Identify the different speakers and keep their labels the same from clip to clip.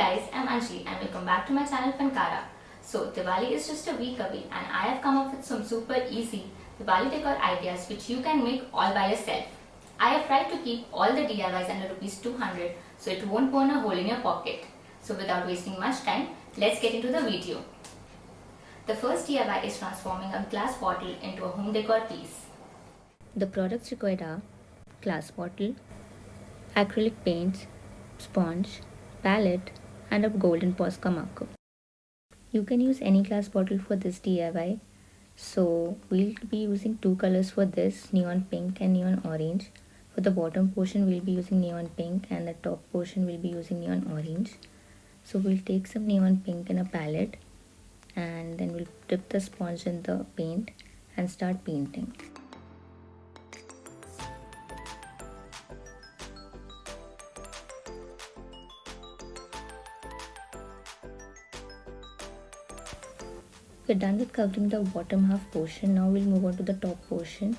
Speaker 1: guys, I'm Anjali and welcome back to my channel Fankara. So Diwali is just a week away and I have come up with some super easy Diwali decor ideas which you can make all by yourself. I have tried to keep all the DIYs under rupees 200 so it won't burn a hole in your pocket. So without wasting much time, let's get into the video. The first DIY is transforming a glass bottle into a home decor piece.
Speaker 2: The products required are glass bottle, acrylic paints, sponge, palette, and a golden Posca marker. You can use any glass bottle for this DIY. So we'll be using two colors for this, neon pink and neon orange. For the bottom portion we'll be using neon pink and the top portion we'll be using neon orange. So we'll take some neon pink in a palette and then we'll dip the sponge in the paint and start painting. We're done with covering the bottom half portion. Now we'll move on to the top portion.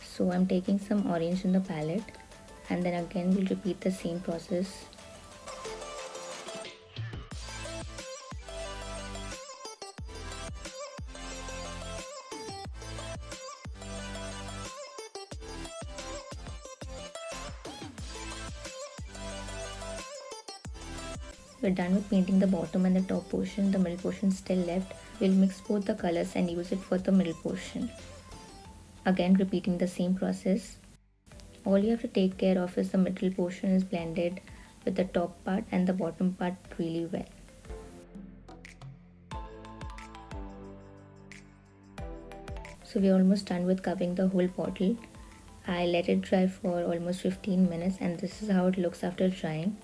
Speaker 2: So I'm taking some orange in the palette and then again we'll repeat the same process. We're done with painting the bottom and the top portion. The middle portion still left. We'll mix both the colors and use it for the middle portion. Again repeating the same process. All you have to take care of is the middle portion is blended with the top part and the bottom part really well. So we're almost done with covering the whole bottle. I let it dry for almost 15 minutes and this is how it looks after drying.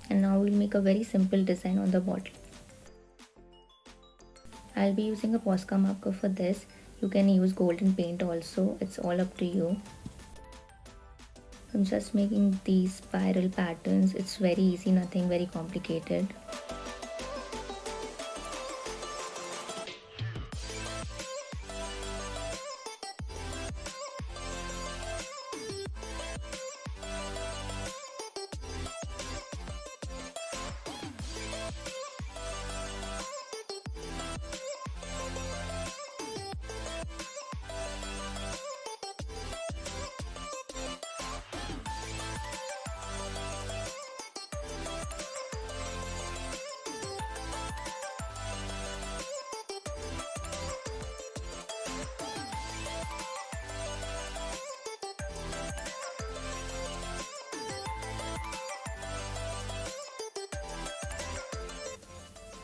Speaker 2: And now we'll make a very simple design on the bottle. I'll be using a Posca marker for this. You can use golden paint also, it's all up to you. I'm just making these spiral patterns. It's very easy, nothing very complicated.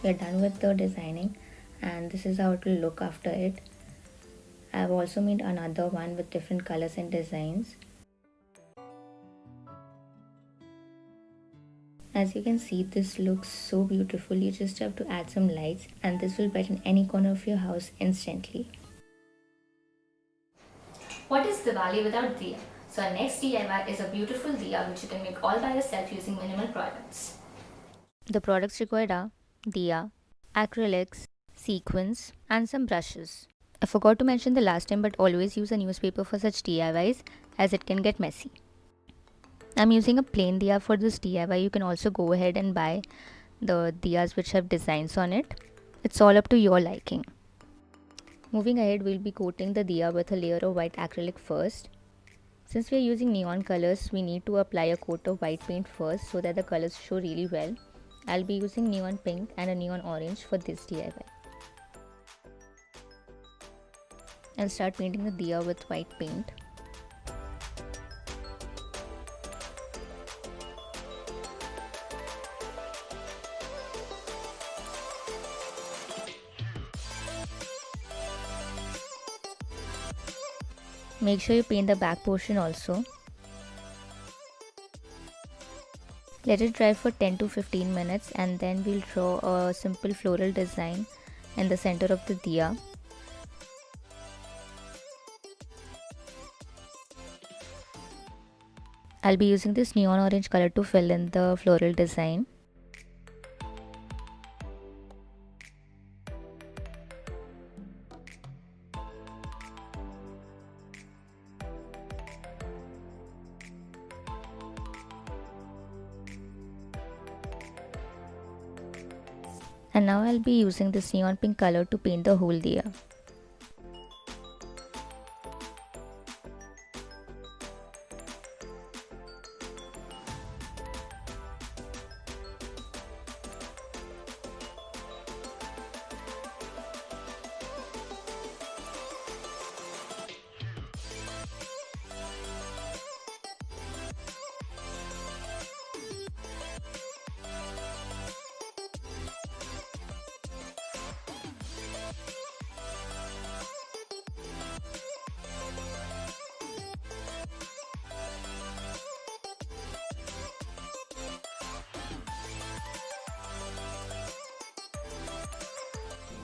Speaker 2: We're done with the designing and this is how it will look after it. I've also made another one with different colors and designs. As you can see, this looks so beautiful. You just have to add some lights and this will brighten any corner of your house instantly.
Speaker 1: What is Diwali without diya? So our next DIY is a beautiful diya which you can make all by yourself using minimal products.
Speaker 2: The products required are diya, acrylics, sequins, and some brushes. I forgot to mention the last time, but always use a newspaper for such DIYs as it can get messy. I'm using a plain diya for this DIY. You can also go ahead and buy the diyas which have designs on it. It's all up to your liking. Moving ahead, we'll be coating the diya with a layer of white acrylic first. Since we are using neon colors, we need to apply a coat of white paint first so that the colors show really well. I'll be using neon pink and a neon orange for this DIY. I'll start painting the diya with white paint. Make sure you paint the back portion also. Let it dry for 10 to 15 minutes and then we'll draw a simple floral design in the center of the diya. I'll be using this neon orange color to fill in the floral design. And now I'll be using this neon pink color to paint the whole diya.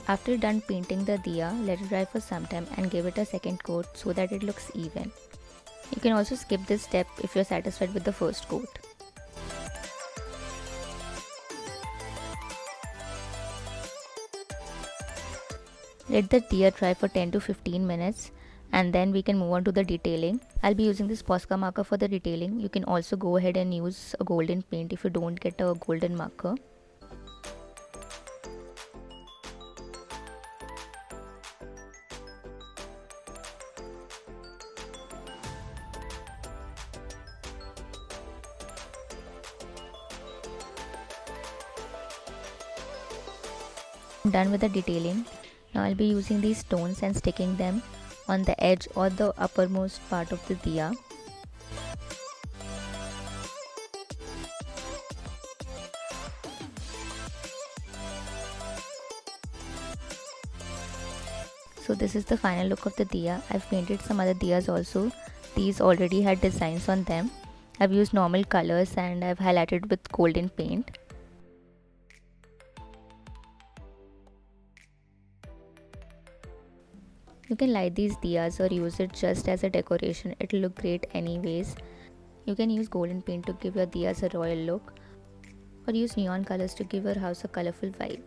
Speaker 2: After done painting the diya, let it dry for some time and give it a second coat so that it looks even. You can also skip this step if you're satisfied with the first coat. Let the diya dry for 10 to 15 minutes and then we can move on to the detailing. I'll be using this Posca marker for the detailing. You can also go ahead and use a golden paint if you don't get a golden marker. I'm done with the detailing. Now I'll be using these stones and sticking them on the edge or the uppermost part of the diya. So this is the final look of the diya. I've painted some other diyas also. These already had designs on them. I've used normal colors and I've highlighted with golden paint. You can light these diyas or use it just as a decoration. It'll look great anyways. You can use golden paint to give your diyas a royal look or use neon colors to give your house a colorful vibe.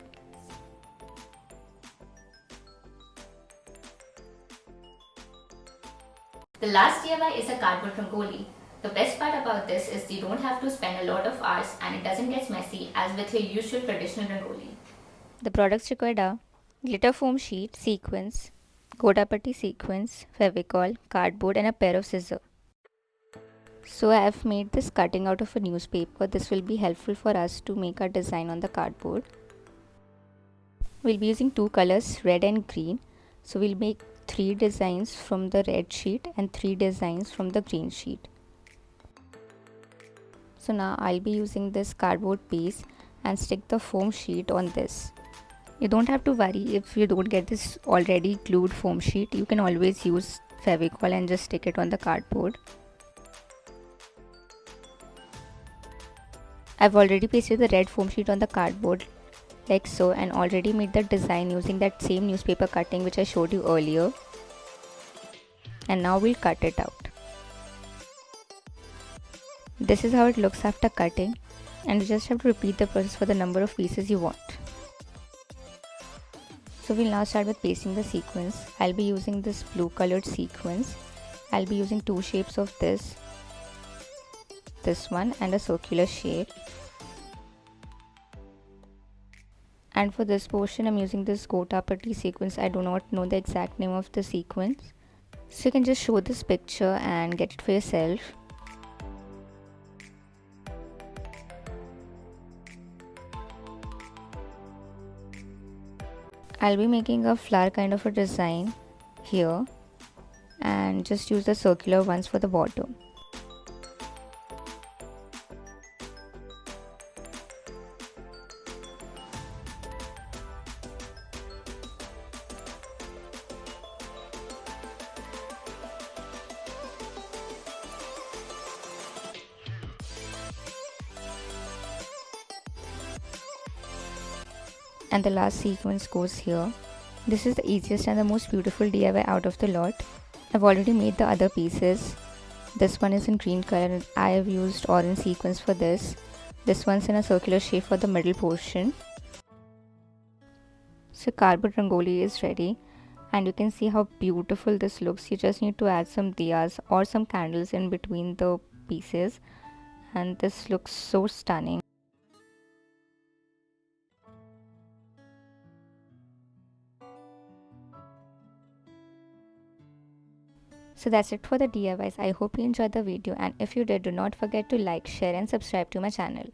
Speaker 1: The last DIY is a cardboard rangoli. The best part about this is you don't have to spend a lot of hours and it doesn't get messy as with your usual traditional rangoli.
Speaker 2: The products required are glitter foam sheet, sequins, Godapatti sequins, Fevicol, cardboard and a pair of scissors. So I have made this cutting out of a newspaper. This will be helpful for us to make our design on the cardboard. We'll be using two colors, red and green. So we'll make 3 designs from the red sheet and 3 designs from the green sheet. So now I'll be using this cardboard piece and stick the foam sheet on this. You don't have to worry if you don't get this already glued foam sheet. You can always use Fevicol and just stick it on the cardboard. I've already pasted the red foam sheet on the cardboard like so and already made the design using that same newspaper cutting which I showed you earlier. And now we'll cut it out. This is how it looks after cutting, and you just have to repeat the process for the number of pieces you want. So we'll now start with pasting the sequins. I'll be using this blue colored sequins. I'll be using 2 shapes of this one and a circular shape. And for this portion I'm using this Godapatti sequence. I do not know the exact name of the sequence. So you can just show this picture and get it for yourself. I'll be making a flower kind of a design here and just use the circular ones for the bottom. And the last sequence goes here. This is the easiest and the most beautiful DIY out of the lot. I've already made the other pieces. This one is in green color and I have used orange sequins for this. This one's in a circular shape for the middle portion. So cardboard rangoli is ready and you can see how beautiful this looks. You just need to add some diyas or some candles in between the pieces and this looks so stunning. So that's it for the DIYs. I hope you enjoyed the video, and if you did, do not forget to like, share and subscribe to my channel.